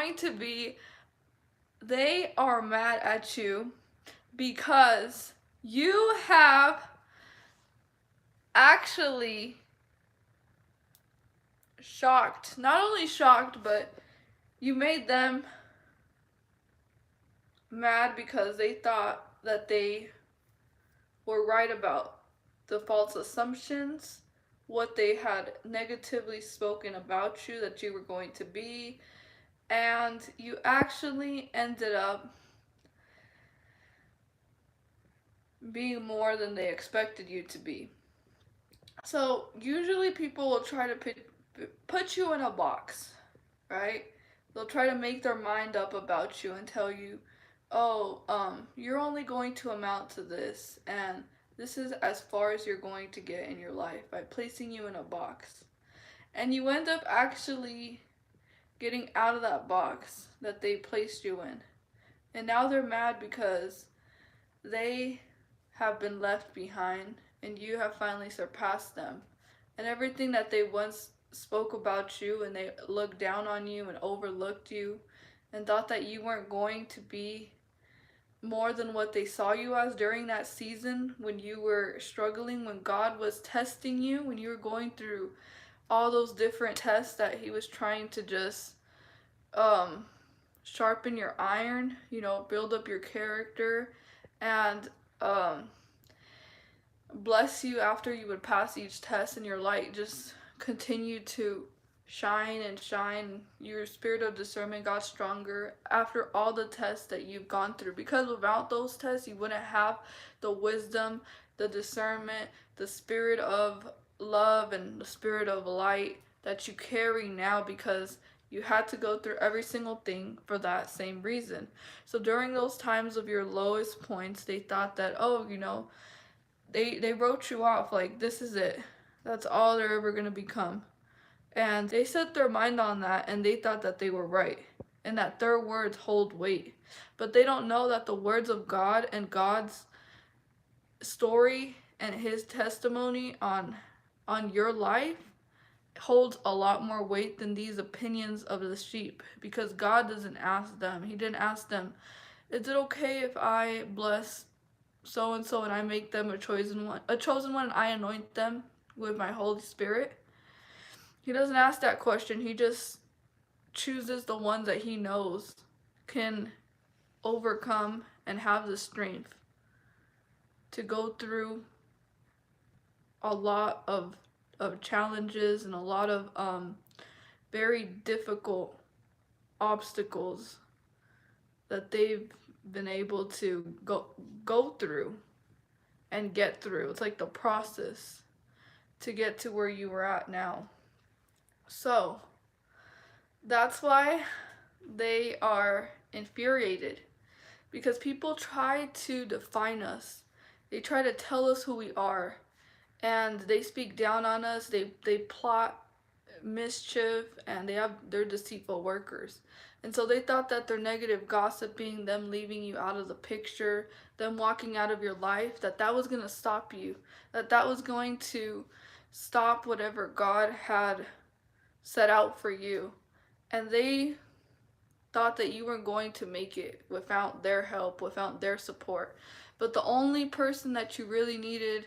going to be, they are mad at you because you have actually shocked, not only shocked, but you made them mad because they thought that they were right about the false assumptions, what they had negatively spoken about you that you were going to be, and you actually ended up being more than they expected you to be. So, usually people will try to put you in a box, right? They'll try to make their mind up about you and tell you, oh, you're only going to amount to this, and this is as far as you're going to get in your life by placing you in a box. And you end up actually getting out of that box that they placed you in. And now they're mad because they have been left behind and you have finally surpassed them. And everything that they once spoke about you and they looked down on you and overlooked you and thought that you weren't going to be more than what they saw you as during that season when you were struggling, when God was testing you, when you were going through all those different tests that He was trying to just um, sharpen your iron, build up your character, and um, bless you after you would pass each test, and your light just continued to shine and shine. Your spirit of discernment got stronger after all the tests that you've gone through, because without those tests you wouldn't have the wisdom, the discernment, the spirit of love, and the spirit of light that you carry now, because you had to go through every single thing for that same reason. So during those times of your lowest points, they thought that, oh, they wrote you off, like, this is it. That's all they're ever going to become. And they set their mind on that, and they thought that they were right and that their words hold weight. But they don't know that the words of God and God's story and His testimony on your life holds a lot more weight than these opinions of the sheep, because God doesn't ask them. He didn't ask them, is it okay if I bless so and so and I make them a chosen one, and I anoint them with my Holy Spirit? He doesn't ask that question. He just chooses the ones that He knows can overcome and have the strength to go through a lot of challenges and a lot of very difficult obstacles that they've been able to go through and get through. It's like the process to get to where you are at now. So that's why they are infuriated, because people try to define us. They try to tell us who we are, and they speak down on us. They plot mischief, and they're deceitful workers. And so they thought that their negative gossiping, them leaving you out of the picture, them walking out of your life, that was going to stop you, that was going to stop whatever God had set out for you. And they thought that you weren't going to make it without their help, without their support. But the only person that you really needed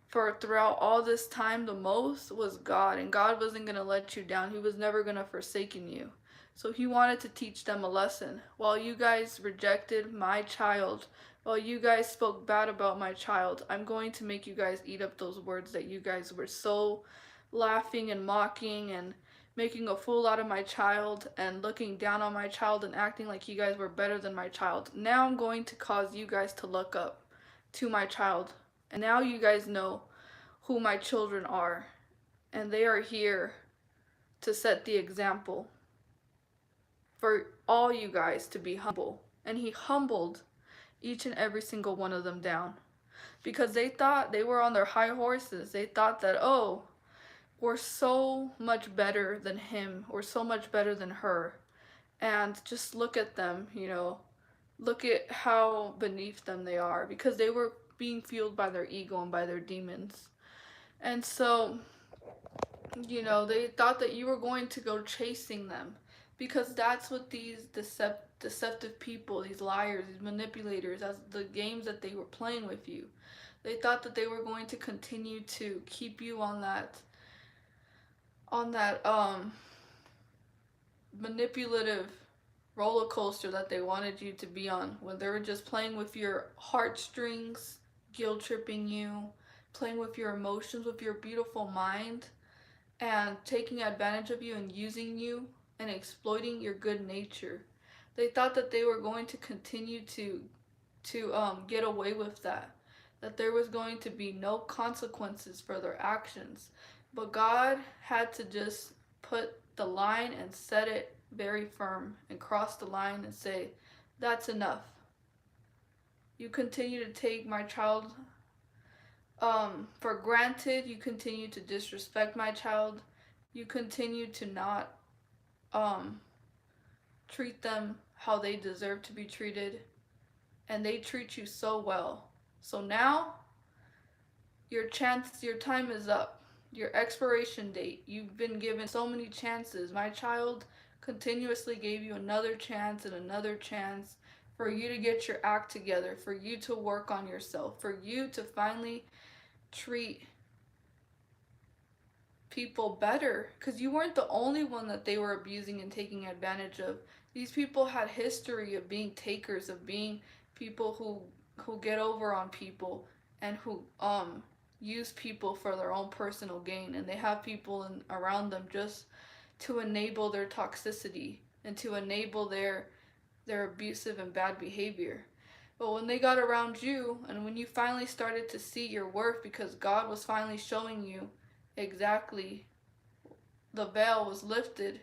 for throughout all this time the most was God. And God wasn't going to let you down. He was never going to forsaken you. So He wanted to teach them a lesson. While you guys rejected my child, while you guys spoke bad about my child, I'm going to make you guys eat up those words that you guys were so laughing and mocking and making a fool out of my child and looking down on my child and acting like you guys were better than my child. Now I'm going to cause you guys to look up to my child. And now you guys know who my children are. And they are here to set the example for all you guys to be humble. And He humbled each and every single one of them down, because they thought they were on their high horses. They thought that, oh, we're so much better than him, or so much better than her. And just look at them, look at how beneath them they are, because they were being fueled by their ego and by their demons. And so, they thought that you were going to go chasing them. because that's what these deceptive people, these liars, these manipulators, as the games that they were playing with you. They thought that they were going to continue to keep you on that manipulative roller coaster that they wanted you to be on, when they were just playing with your heartstrings, guilt tripping you, playing with your emotions, with your beautiful mind, and taking advantage of you and using you and exploiting your good nature. They thought that they were going to continue to get away with that, that there was going to be no consequences for their actions. But God had to just put the line and set it very firm and cross the line and say, that's enough. You continue to take my child for granted. You continue to disrespect my child. You continue to not um, treat them how they deserve to be treated. And they treat you so well. So now your time is up. Your expiration date. You've been given so many chances. My child continuously gave you another chance and another chance for you to get your act together, for you to work on yourself, for you to finally treat people better, because you weren't the only one that they were abusing and taking advantage of. These people had history of being takers, of being people who get over on people and who use people for their own personal gain, and they have people around them just to enable their toxicity and to enable their abusive and bad behavior. But when they got around you, and when you finally started to see your worth, because God was finally showing you exactly, the veil was lifted,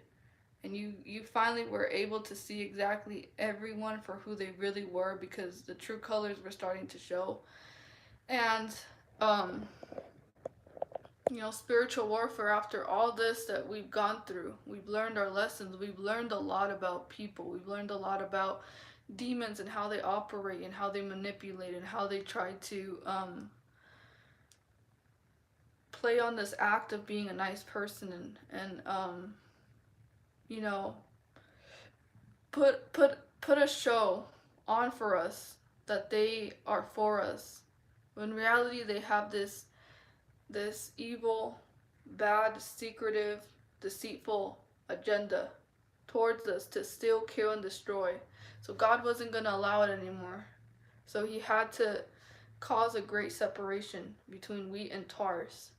and you finally were able to see exactly everyone for who they really were, because the true colors were starting to show. And um spiritual warfare, after all this that we've gone through, we've learned our lessons. We've learned a lot about people. We've learned a lot about demons and how they operate and how they manipulate and how they try to play on this act of being a nice person, and you know put a show on for us that they are for us, when in reality they have this evil, bad, secretive, deceitful agenda towards us to steal, kill, and destroy. So God wasn't going to allow it anymore. So he had to cause a great separation between wheat and tares.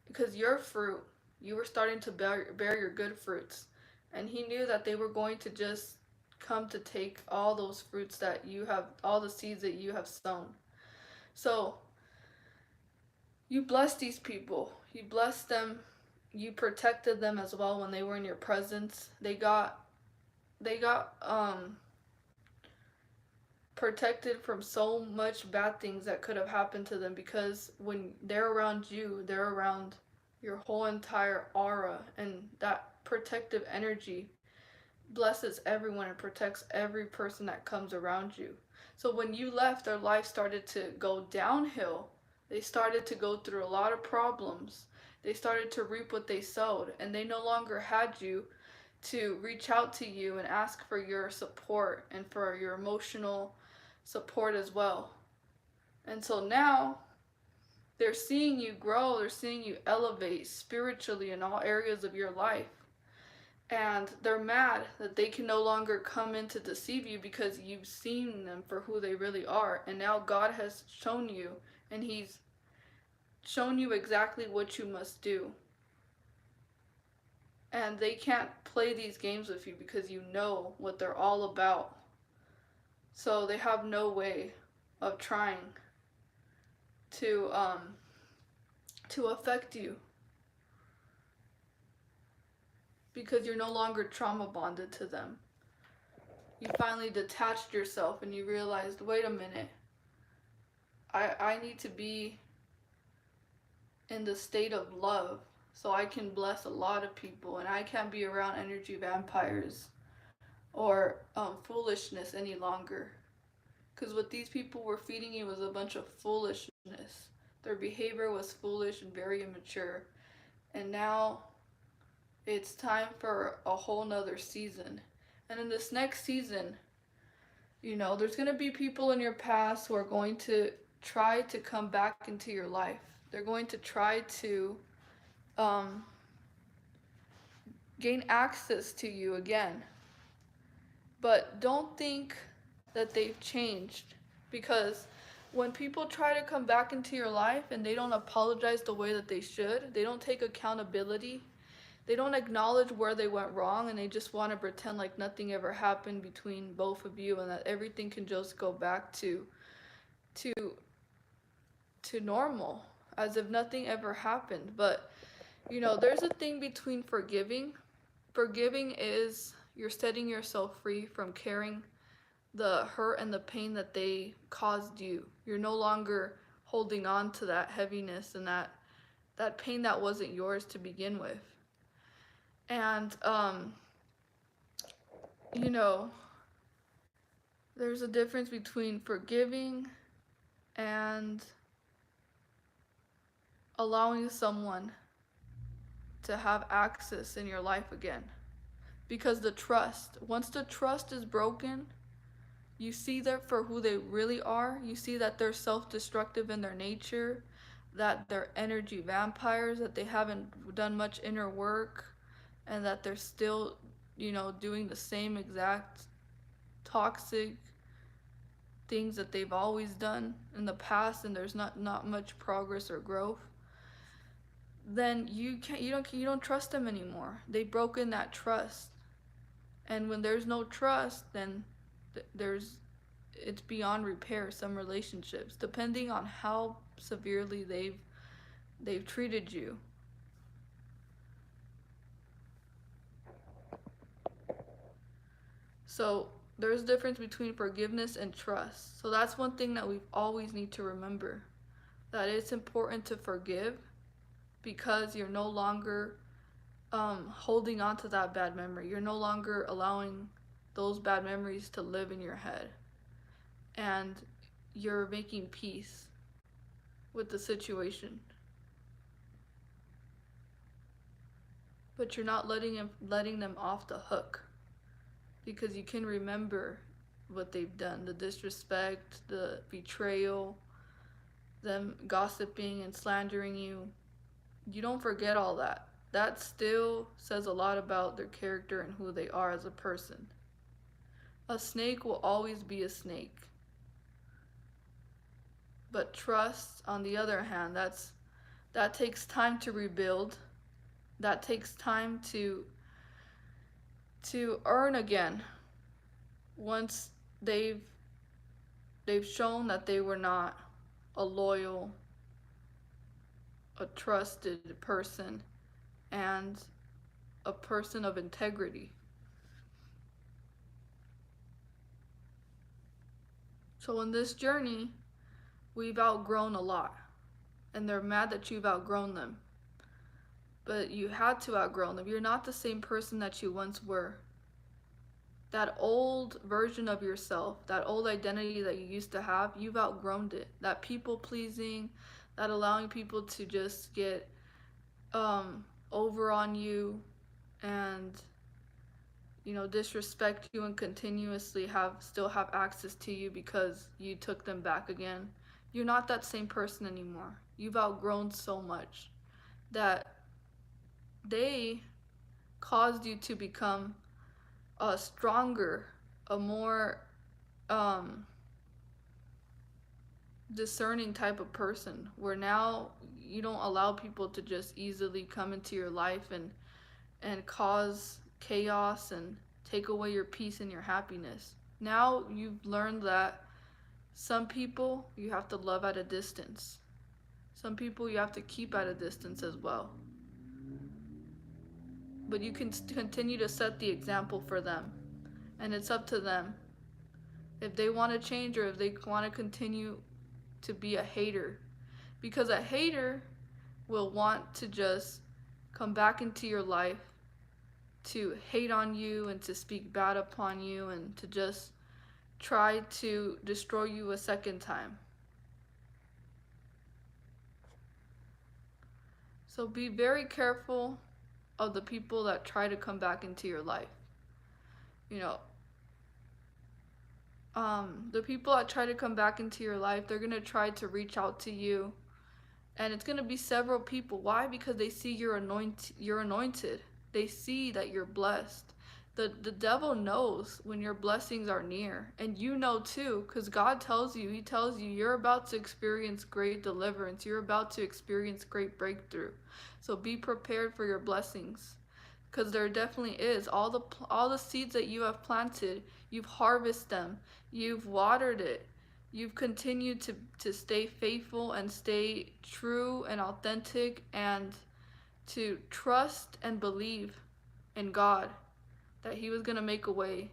Because your fruit, you were starting to bear your good fruits. And he knew that they were going to just come to take all those fruits that you have, all the seeds that you have sown. So you blessed these people. You blessed them. You protected them as well when they were in your presence. They got protected from so much bad things that could have happened to them, because when they're around you, they're around your whole entire aura, and that protective energy blesses everyone and protects every person that comes around you. So when you left, their life started to go downhill. They started to go through a lot of problems. They started to reap what they sowed, and they no longer had you to reach out to you and ask for your support and for your emotional support as well. And so now they're seeing you grow, they're seeing you elevate spiritually in all areas of your life. And they're mad that they can no longer come in to deceive you, because you've seen them for who they really are. And now God has shown you, and he's shown you exactly what you must do. And they can't play these games with you, because you know what they're all about. So they have no way of trying to affect you, because you're no longer trauma bonded to them. You finally detached yourself and you realized, wait a minute, I need to be in the state of love so I can bless a lot of people, and I can't be around energy vampires or foolishness any longer. Because what these people were feeding you was a bunch of foolishness. Their behavior was foolish and very immature. And now it's time for a whole nother season. And in this next season, there's going to be people in your past who are going to try to come back into your life. They're going to try to um, gain access to you again. But don't think that they've changed, because when people try to come back into your life and they don't apologize the way that they should, they don't take accountability, they don't acknowledge where they went wrong, and they just want to pretend like nothing ever happened between both of you and that everything can just go back to to normal, as if nothing ever happened. But there's a thing between forgiving. Forgiving is you're setting yourself free from carrying the hurt and the pain that they caused you. You're no longer holding on to that heaviness and that pain that wasn't yours to begin with. And you know, there's a difference between forgiving and allowing someone to have access in your life again. Because once the trust is broken, you see them for who they really are. You see that they're self-destructive in their nature, that they're energy vampires, that they haven't done much inner work, and that they're still, doing the same exact toxic things that they've always done in the past, and there's not much progress or growth. Then you don't trust them anymore. They've broken that trust. And when there's no trust, then it's beyond repair, some relationships, depending on how severely they've treated you. So there's a difference between forgiveness and trust. So that's one thing that we always need to remember, that it's important to forgive, because you're no longer holding on to that bad memory. You're no longer allowing those bad memories to live in your head. And you're making peace with the situation. But you're not letting them off the hook, because you can remember what they've done, the disrespect, the betrayal, them gossiping and slandering you. You don't forget all that. That still says a lot about their character and who they are as a person. A snake will always be a snake. But trust, on the other hand, that takes time to rebuild. That takes time to earn again, once they've shown that they were not a loyal, a trusted person, and a person of integrity. So in this journey, we've outgrown a lot, and they're mad that you've outgrown them. But you had to outgrow them. You're not the same person that you once were. That old version of yourself, that old identity that you used to have, you've outgrown it. That people pleasing, that allowing people to just get over on you and disrespect you and continuously still have access to you because you took them back again. You're not that same person anymore. You've outgrown so much that they caused you to become a stronger, a more discerning type of person, where now you don't allow people to just easily come into your life and cause chaos and take away your peace and your happiness. Now you've learned that some people you have to love at a distance. Some people you have to keep at a distance as well. But you can continue to set the example for them. And it's up to them if they want to change, or if they want to continue to be a hater. Because a hater will want to just come back into your life to hate on you and to speak bad upon you and to just try to destroy you a second time. So be very careful of the people that try to come back into your life. You know, the people that try to come back into your life, they're gonna try to reach out to you, and it's gonna be several people. Why? Because they see you're anointed. You're anointed. They see that you're blessed. The devil knows when your blessings are near, and you know too, because God tells you. He tells you you're about to experience great deliverance. You're about to experience great breakthrough. So be prepared for your blessings, because there definitely is. All the seeds that you have planted, you've harvested them, you've watered it, you've continued to stay faithful and stay true and authentic, and to trust and believe in God that He was going to make a way,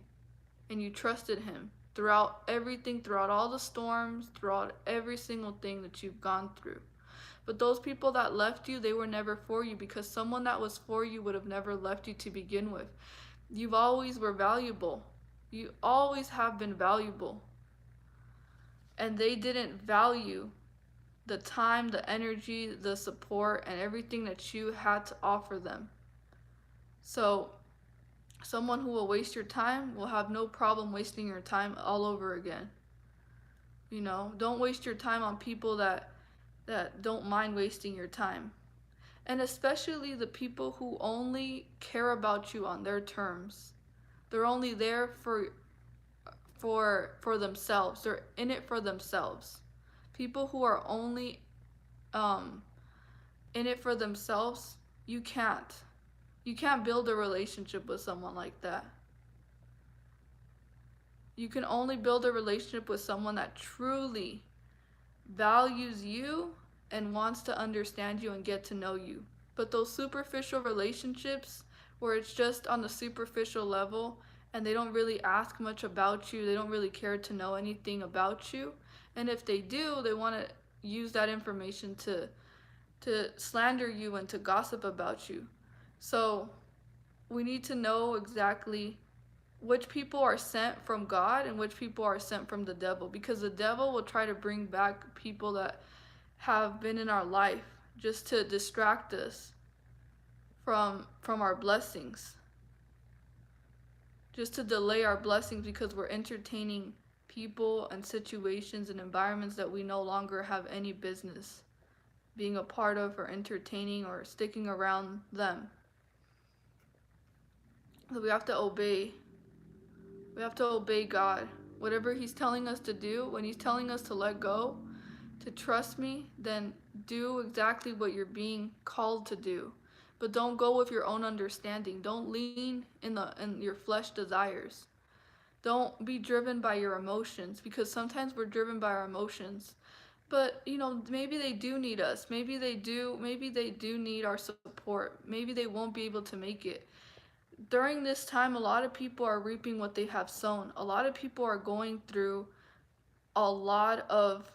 and you trusted Him throughout everything, throughout all the storms, throughout every single thing that you've gone through. But those people that left you, they were never for you, because someone that was for you would have never left you to begin with. You've always were valuable. You always have been valuable. And they didn't value the time, the energy, the support, and everything that you had to offer them. So, someone who will waste your time will have no problem wasting your time all over again. Don't waste your time on people that don't mind wasting your time. And especially the people who only care about you on their terms. They're only there for themselves. They're in it for themselves. People who are only um in it for themselves, you can't. You can't build a relationship with someone like that. You can only build a relationship with someone that truly values you and wants to understand you and get to know you. But those superficial relationships where it's just on the superficial level and they don't really ask much about you, they don't really care to know anything about you. And if they do, they want to use that information to slander you and to gossip about you. So we need to know exactly which people are sent from God and which people are sent from the devil, because the devil will try to bring back people that have been in our life just to distract us from our blessings, just to delay our blessings, because we're entertaining people and situations and environments that we no longer have any business being a part of or entertaining or sticking around them. So we have to obey. We have to obey God. Whatever He's telling us to do, when He's telling us to let go, to trust me, then do exactly what you're being called to do. But don't go with your own understanding. Don't lean in your flesh desires. Don't be driven by your emotions, because sometimes we're driven by our emotions. But maybe they do need us. Maybe they do need our support. Maybe they won't be able to make it. During this time, a lot of people are reaping what they have sown. A lot of people are going through a lot of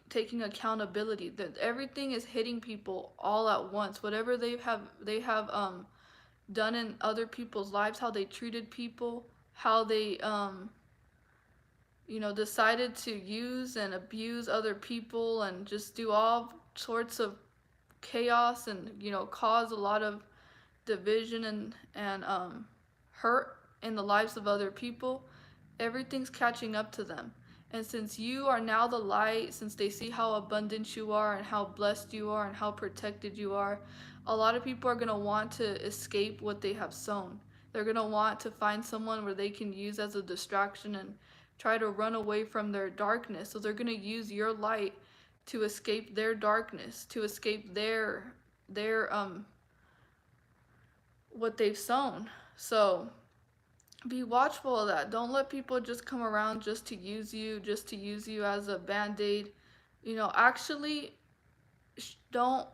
taking accountability. That everything is hitting people all at once. Whatever they have done in other people's lives, how they treated people, how they decided to use and abuse other people and just do all sorts of chaos, and cause a lot of division and hurt in the lives of other people. Everything's catching up to them. And since you are now the light, since they see how abundant you are and how blessed you are and how protected you are, a lot of people are going to want to escape what they have sown. They're going to want to find someone where they can use as a distraction and try to run away from their darkness. So they're going to use your light to escape their darkness, to escape their what they've sown. So be watchful of that. Don't let people just come around just to use you as a band-aid. Actually, don't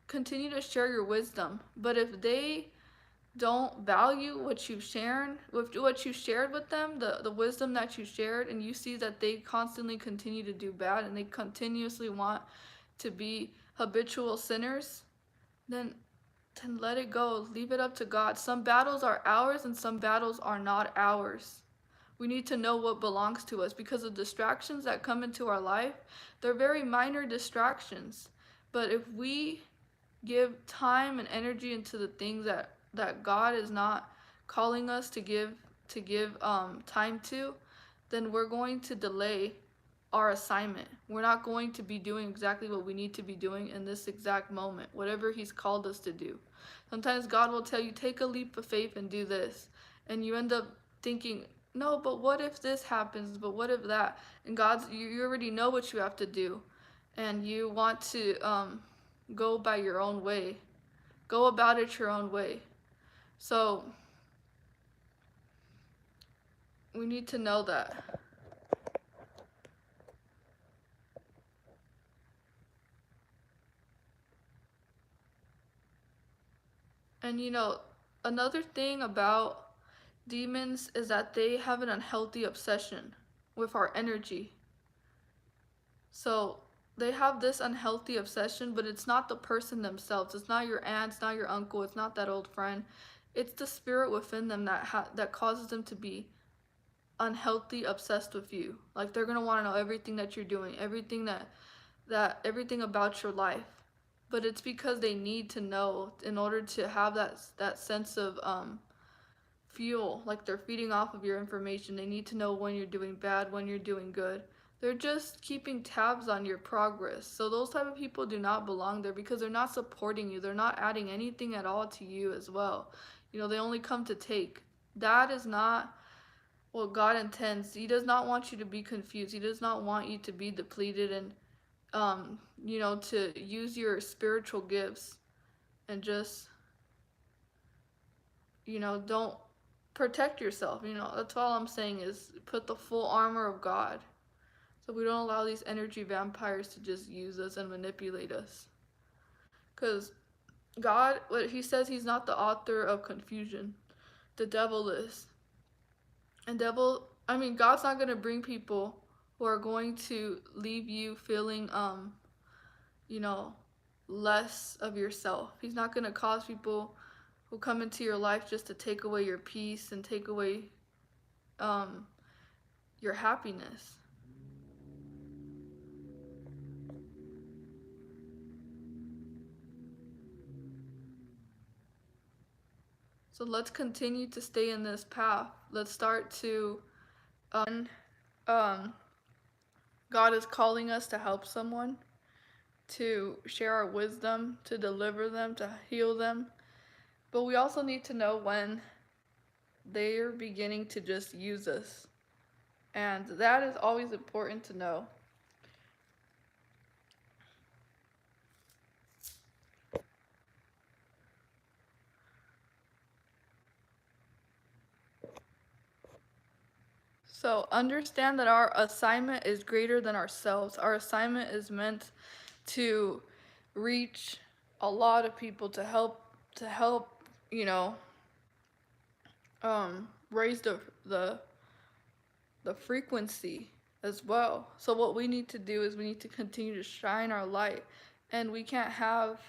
continue to share your wisdom. But if they don't value what you've shared with them, the wisdom that you shared, and you see that they constantly continue to do bad and they continuously want to be habitual sinners, then let it go. Leave it up to God. Some battles are ours and some battles are not ours. We need to know what belongs to us, because the distractions that come into our life, they're very minor distractions. But if we give time and energy into the things that God is not calling us to give time to, then we're going to delay our assignment. We're not going to be doing exactly what we need to be doing in this exact moment, whatever He's called us to do. Sometimes God will tell you, take a leap of faith and do this. And you end up thinking, no, but what if this happens? But what if that? And you already know what you have to do. And you want to go by your own way. Go about it your own way. So we need to know that. And another thing about demons is that they have an unhealthy obsession with our energy. So they have this unhealthy obsession, but it's not the person themselves. It's not your aunt, it's not your uncle, it's not that old friend. It's the spirit within them that causes them to be unhealthy, obsessed with you. Like they're gonna want to know everything that you're doing, everything about your life. But it's because they need to know in order to have that sense of fuel. Like they're feeding off of your information. They need to know when you're doing bad, when you're doing good. They're just keeping tabs on your progress. So those type of people do not belong there because they're not supporting you. They're not adding anything at all to you as well. They only come to take. That is not what God intends. He does not want you to be confused. He does not want you to be depleted and to use your spiritual gifts and just don't protect yourself. That's all I'm saying is put the full armor of God. So we don't allow these energy vampires to just use us and manipulate us. Because God, what He says, He's not the author of confusion. The devil is. And God's not going to bring people who are going to leave you feeling, less of yourself. He's not going to cause people who come into your life just to take away your peace and take away your happiness. So let's continue to stay in this path. Let's start to um God is calling us to help someone, to share our wisdom, to deliver them, to heal them. But we also need to know when they're beginning to just use us. And that is always important to know. So understand that our assignment is greater than ourselves. Our assignment is meant to reach a lot of people, to help, raise the frequency as well. So what we need to do is we need to continue to shine our light, and we can't have,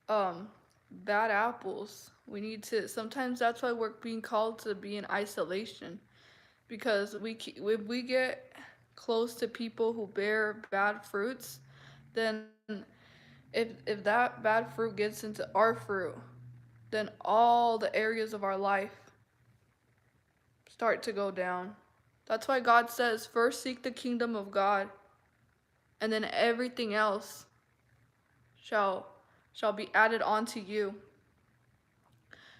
bad apples. We need to, sometimes that's why we're being called to be in isolation, because if we get close to people who bear bad fruits, then if that bad fruit gets into our fruit, then all the areas of our life start to go down. That's why God says, first seek the kingdom of God, and then everything else shall be added onto you.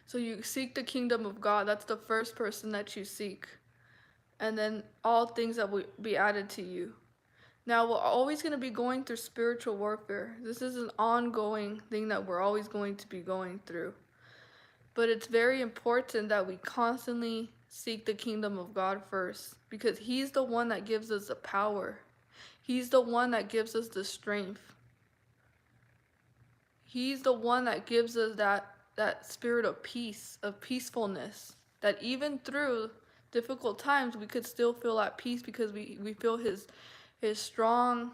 So you seek the kingdom of God. That's the first person that you seek. And then all things that will be added to you. Now, we're always going to be going through spiritual warfare. This is an ongoing thing that we're always going to be going through. But it's very important that we constantly seek the kingdom of God first, because He's the one that gives us the power. He's the one that gives us the strength. He's the one that gives us that spirit of peace, of peacefulness, that even through difficult times we could still feel at peace, because we feel His strong,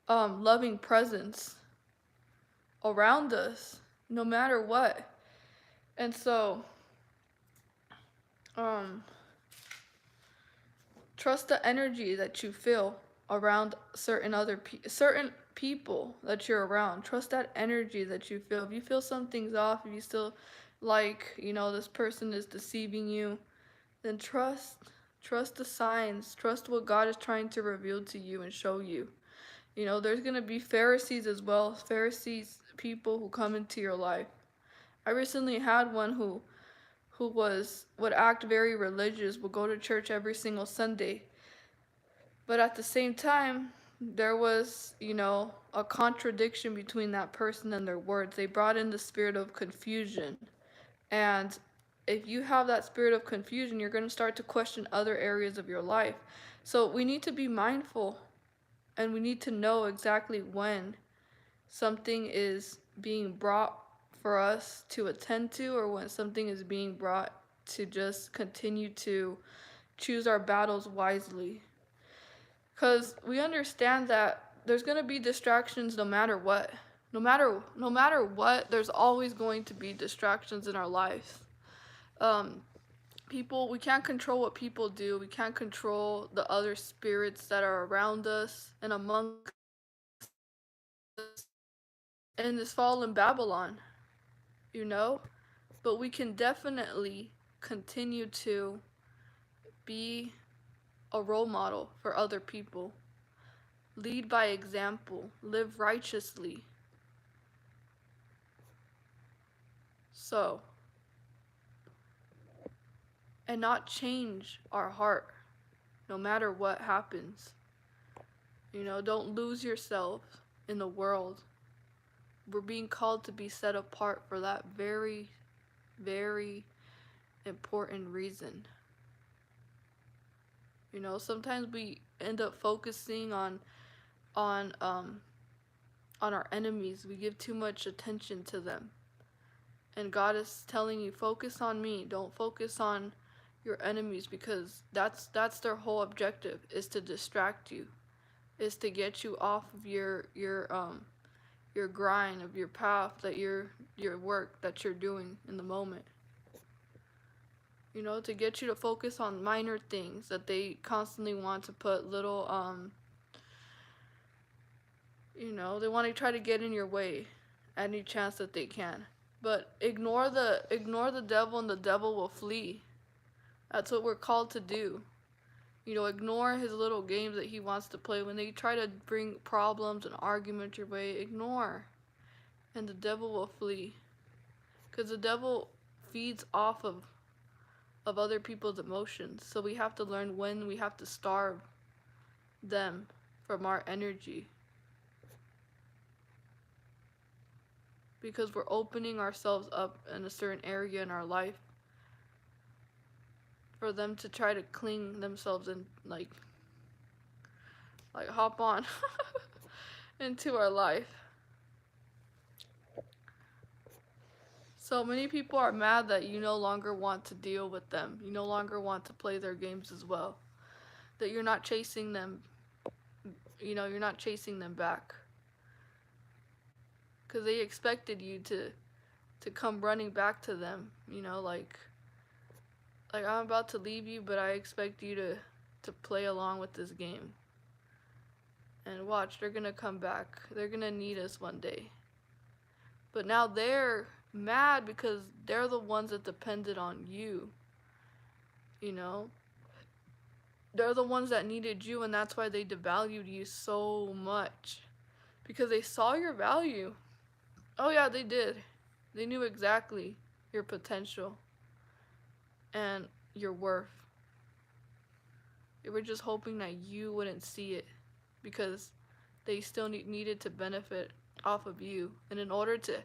loving presence around us, no matter what. And so, trust the energy that you feel around certain people that you're around. Trust that energy that you feel. If you feel something's off, if you still like, this person is deceiving you, then trust the signs, trust what God is trying to reveal to you and show you. There's going to be Pharisees as well, Pharisees, people who come into your life. I recently had one who would act very religious, would go to church every single Sunday. But at the same time, there was, a contradiction between that person and their words. They brought in the spirit of confusion. And if you have that spirit of confusion, you're going to start to question other areas of your life. So we need to be mindful, and we need to know exactly when something is being brought for us to attend to, or when something is being brought to just continue to choose our battles wisely. Because we understand that there's going to be distractions no matter what. No matter what, there's always going to be distractions in our life. Um, we can't control what people do. We can't control the other spirits that are around us and among us in this fallen Babylon, you know? But we can definitely continue to be a role model for other people. Lead by example. Live righteously. So, and not change our heart no matter what happens. Don't lose yourself in the world. We're being called to be set apart for that very, very important reason. Sometimes we end up focusing on our enemies. We give too much attention to them. And God is telling you, focus on me. Don't focus on your enemies, because that's their whole objective, is to distract you, is to get you off of your grind, of your path, that your work that you're doing in the moment. To get you to focus on minor things, that they constantly want to put little they want to try to get in your way any chance that they can. But ignore the devil, and the devil will flee. That's what we're called to do. Ignore his little games that he wants to play. When they try to bring problems and arguments your way, ignore, and the devil will flee. Because the devil feeds off of other people's emotions. So we have to learn when we have to starve them from our energy. Because we're opening ourselves up in a certain area in our life for them to try to cling themselves and like hop on into our life. So many people are mad that you no longer want to deal with them. You no longer want to play their games as well. That you're not chasing them. You're not chasing them back. Because they expected you to come running back to them. Like I'm about to leave you, but I expect you to play along with this game. And watch, they're going to come back. They're going to need us one day. But now they're mad because they're the ones that depended on you. They're the ones that needed you, and that's why they devalued you so much. Because they saw your value. Oh yeah, they did. They knew exactly your potential and your worth. They were just hoping that you wouldn't see it, because they still needed to benefit off of you. And in order to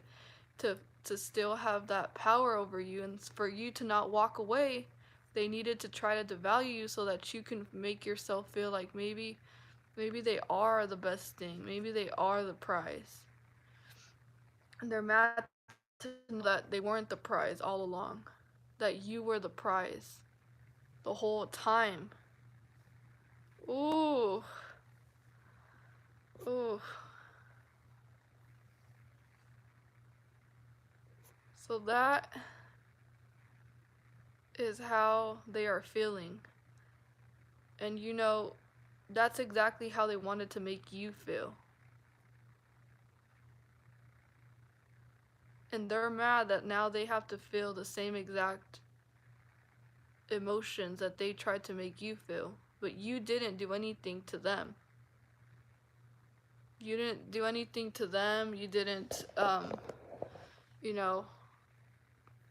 still have that power over you, and for you to not walk away, they needed to try to devalue you so that you can make yourself feel like maybe they are the best thing. Maybe they are the prize. And they're mad to know that they weren't the prize all along. That you were the prize the whole time. Ooh. Ooh. So that is how they are feeling. And that's exactly how they wanted to make you feel. And they're mad that now they have to feel the same exact emotions that they tried to make you feel, but you didn't do anything to them. You didn't do anything to them. You didn't, you know,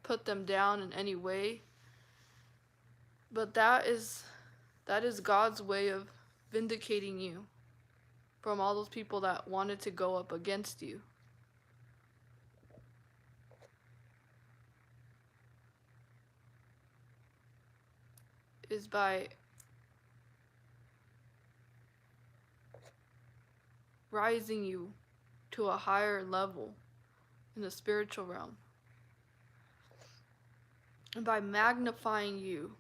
put them down in any way. But that is God's way of vindicating you from all those people that wanted to go up against you. Is by rising you to a higher level in the spiritual realm. And by magnifying you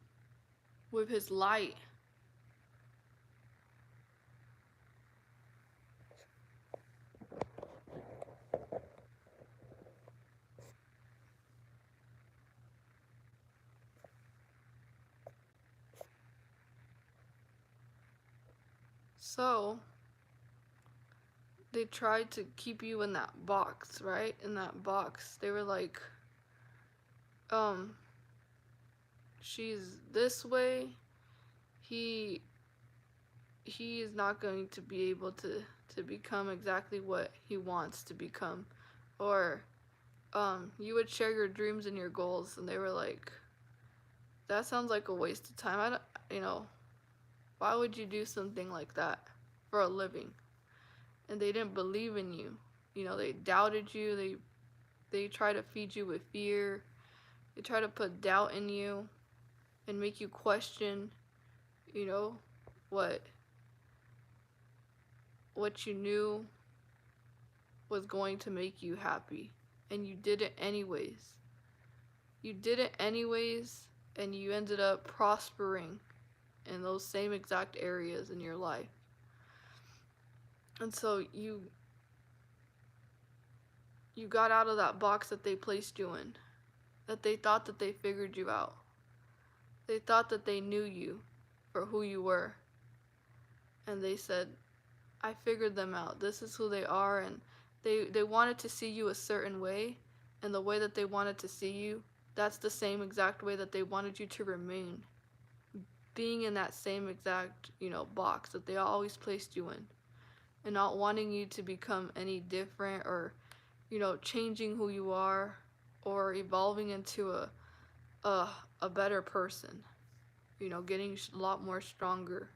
with his light. So, they tried to keep you in that box, right? In that box. They were like, she's this way. He is not going to be able to become exactly what he wants to become. Or you would share your dreams and your goals, and they were like, that sounds like a waste of time. I don't, why would you do something like that for a living? And they didn't believe in you. They doubted you. They try to feed you with fear. They try to put doubt in you and make you question, what you knew was going to make you happy. And you did it anyways. You did it anyways, and you ended up prospering in those same exact areas in your life. And so you got out of that box that they placed you in, that they thought that they figured you out. They thought that they knew you for who you were. And they said, I figured them out. This is who they are. And they wanted to see you a certain way. And the way that they wanted to see you, that's the same exact way that they wanted you to remain. Being in that same exact, box that they always placed you in. And not wanting you to become any different or, changing who you are or evolving into a better person. Getting a lot more stronger.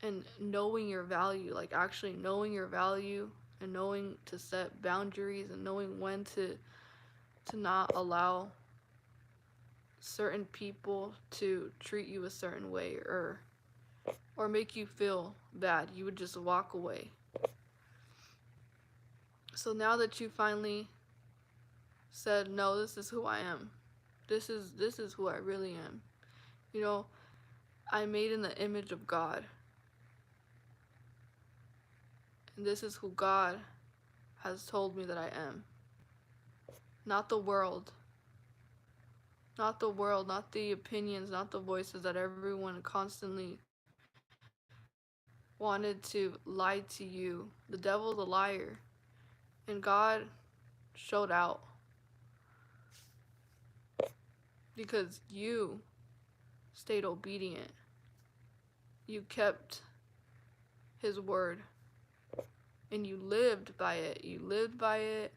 And knowing your value, like actually knowing your value and knowing to set boundaries and knowing when to not allow certain people to treat you a certain way or make you feel bad. You would just walk away. So now that you finally said, no, this is who I am. This is who I really am. I'm made in the image of God. And this is who God has told me that I am. Not the world. Not the world, not the opinions, not the voices that everyone constantly wanted to lie to you. The devil's a liar. And God showed out. Because you stayed obedient. You kept his word. And you lived by it. You lived by it.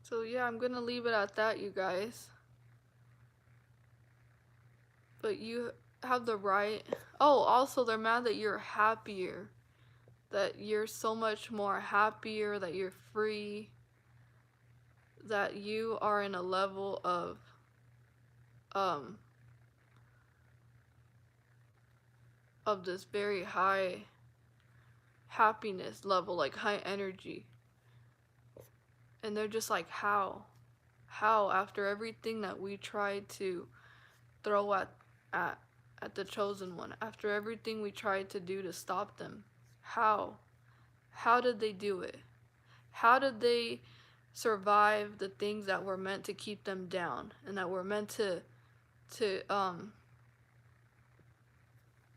So yeah, I'm gonna leave it at that, you guys. But you have the right. Oh, also, they're mad that you're happier. That you're so much more happier, that you're free. That you are in a level of this very high happiness level, like high energy. And they're just like, how after everything that we tried to throw at at the Chosen One after everything we tried to do to stop them? How? How did they do it? How did they survive the things that were meant to keep them down and that were meant to um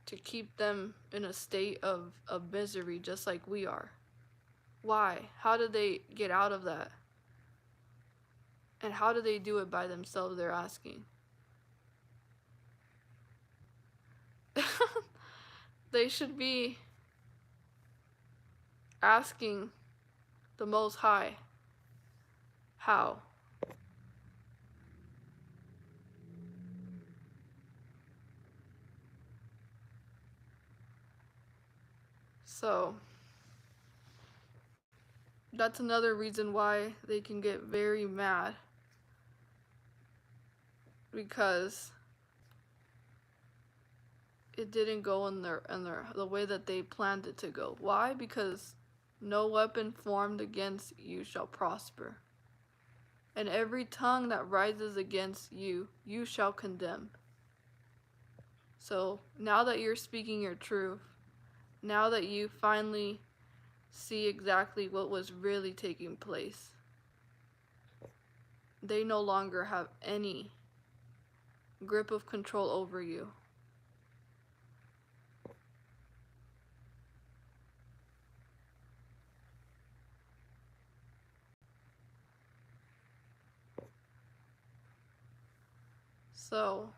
to keep them in a state of misery just like we are? Why? How did they get out of that? And how do they do it by themselves, they're asking. They should be asking the Most High, how? So, that's another reason why they can get very mad. Because it didn't go in the way that they planned it to go. Why? Because no weapon formed against you shall prosper. And every tongue that rises against you, you shall condemn. So now that you're speaking your truth, now that you finally see exactly what was really taking place, they no longer have any grip of control over you. So,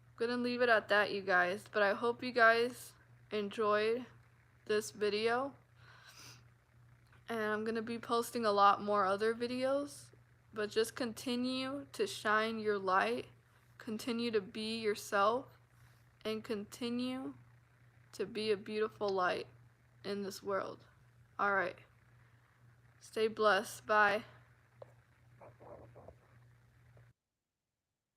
I'm gonna leave it at that, you guys. But I hope you guys enjoyed this video. And I'm gonna be posting a lot more other videos. But just continue to shine your light. Continue to be yourself. And continue to be a beautiful light in this world. Alright. Stay blessed. Bye.